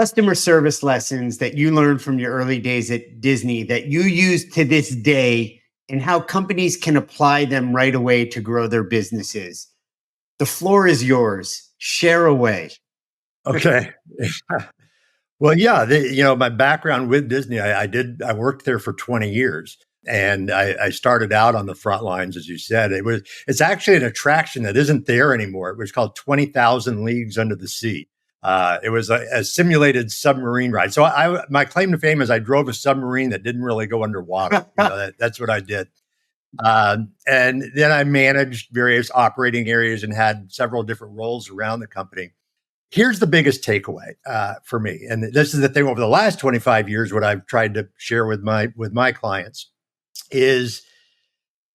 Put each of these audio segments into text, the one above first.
customer service lessons that you learned from your early days at Disney that you use to this day and how companies can apply them right away to grow their businesses? The floor is yours. Share away. Okay. Well, yeah, my background with Disney, I worked there for 20 years. And I started out on the front lines, as you said. It's actually an attraction that isn't there anymore. It was called 20,000 Leagues Under the Sea. It was a simulated submarine ride. So my claim to fame is I drove a submarine that didn't really go underwater. That's what I did. And then I managed various operating areas and had several different roles around the company. Here's the biggest takeaway for me, and this is the thing over the last 25 years. What I've tried to share with my clients is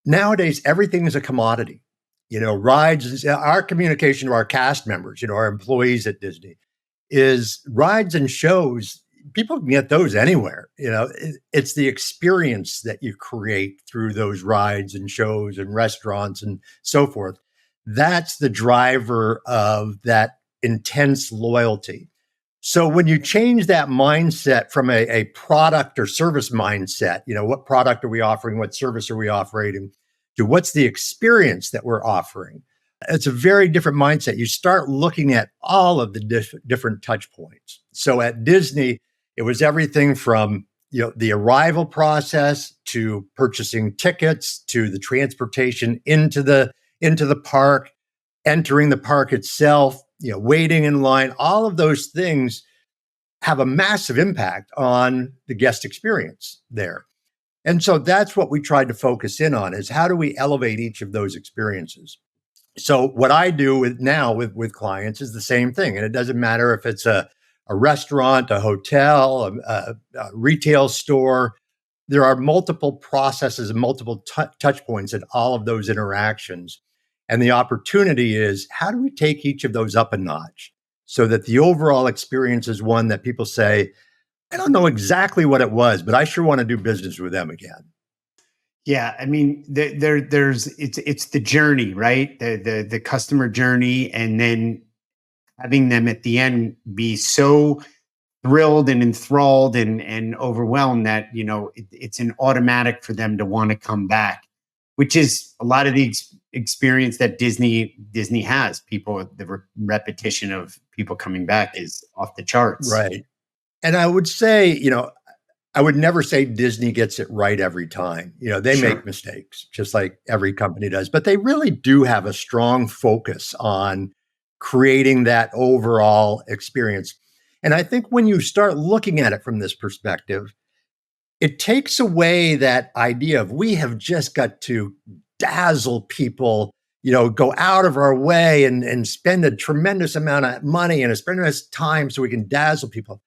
nowadays everything is a commodity. Rides, our communication to our cast members, our employees at Disney, is rides and shows. People can get those anywhere. It's the experience that you create through those rides and shows and restaurants and so forth. That's the driver of that intense loyalty. So when you change that mindset from a product or service mindset, what product are we offering? What service are we offering? To what's the experience that we're offering? It's a very different mindset. You start looking at all of the different touch points. So at Disney, it was everything from the arrival process to purchasing tickets to the transportation into the park, entering the park itself, waiting in line. All of those things have a massive impact on the guest experience there. And so that's what we tried to focus in on, is how do we elevate each of those experiences? So what I do with clients is the same thing. And it doesn't matter if it's a restaurant, a hotel, a retail store. There are multiple processes and multiple touch points in all of those interactions. And the opportunity is, how do we take each of those up a notch so that the overall experience is one that people say, I don't know exactly what it was, but I sure want to do business with them again. Yeah, I mean, it's the journey, right? The customer journey, and then having them at the end be so thrilled and enthralled and overwhelmed that it's an automatic for them to want to come back, which is a lot of the experience that Disney has. The repetition of people coming back is off the charts, right? And I would say, I would never say Disney gets it right every time. They Sure. make mistakes, just like every company does, but they really do have a strong focus on creating that overall experience. And I think when you start looking at it from this perspective, it takes away that idea of we have just got to dazzle people, go out of our way and spend a tremendous amount of money and a tremendous time so we can dazzle people.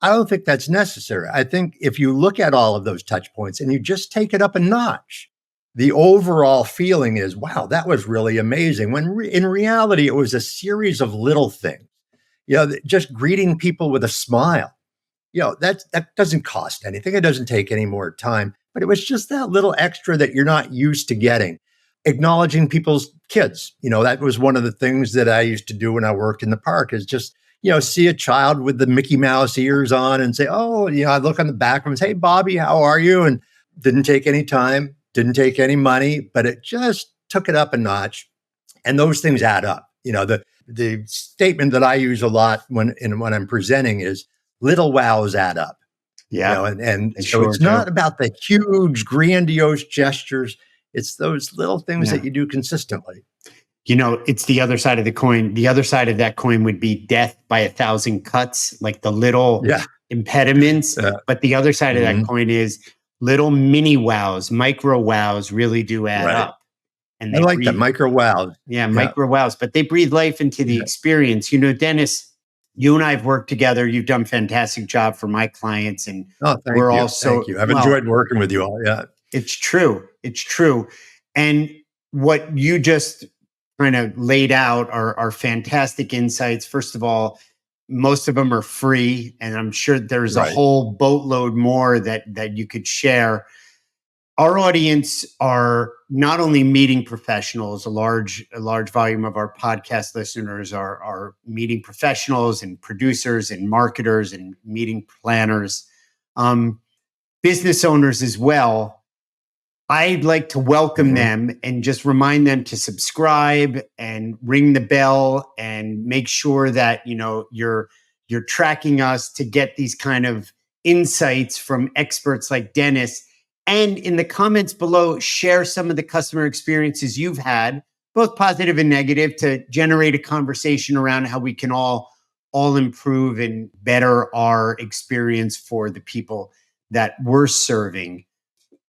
I don't think that's necessary. I think if you look at all of those touch points and you just take it up a notch, the overall feeling is, wow, that was really amazing. When in reality, it was a series of little things, just greeting people with a smile. That doesn't cost anything. It doesn't take any more time, but it was just that little extra that you're not used to getting. Acknowledging people's kids. That was one of the things that I used to do when I worked in the park, is just, see a child with the Mickey Mouse ears on and say, oh, I look on the back of him and say, hey, Bobby, how are you? And didn't take any time, didn't take any money, but it just took it up a notch. And those things add up. The statement that I use a lot when I'm presenting is little wows add up. Yeah. And so it's not about the huge, grandiose gestures. It's those little things that you do consistently. It's the other side of the coin. The other side of that coin would be death by 1,000 cuts, like the little impediments. But the other side of that coin is little mini wows, micro wows really do add up. And I like that, micro wows. Yeah, micro wows, but they breathe life into the experience. Dennis, you and I have worked together. You've done a fantastic job for my clients. And thank you. I've enjoyed working with you all. Yeah. It's true. And what you just kind of laid out are fantastic insights. First of all, most of them are free, and I'm sure there's a whole boatload more that you could share. our audience are not only meeting professionals, a large volume of our podcast listeners are meeting professionals and producers and marketers and meeting planners, um, business owners as well. I'd like to welcome Mhm. them and just remind them to subscribe and ring the bell and make sure that you're tracking us to get these kind of insights from experts like Dennis. And in the comments below, share some of the customer experiences you've had, both positive and negative, to generate a conversation around how we can all improve and better our experience for the people that we're serving.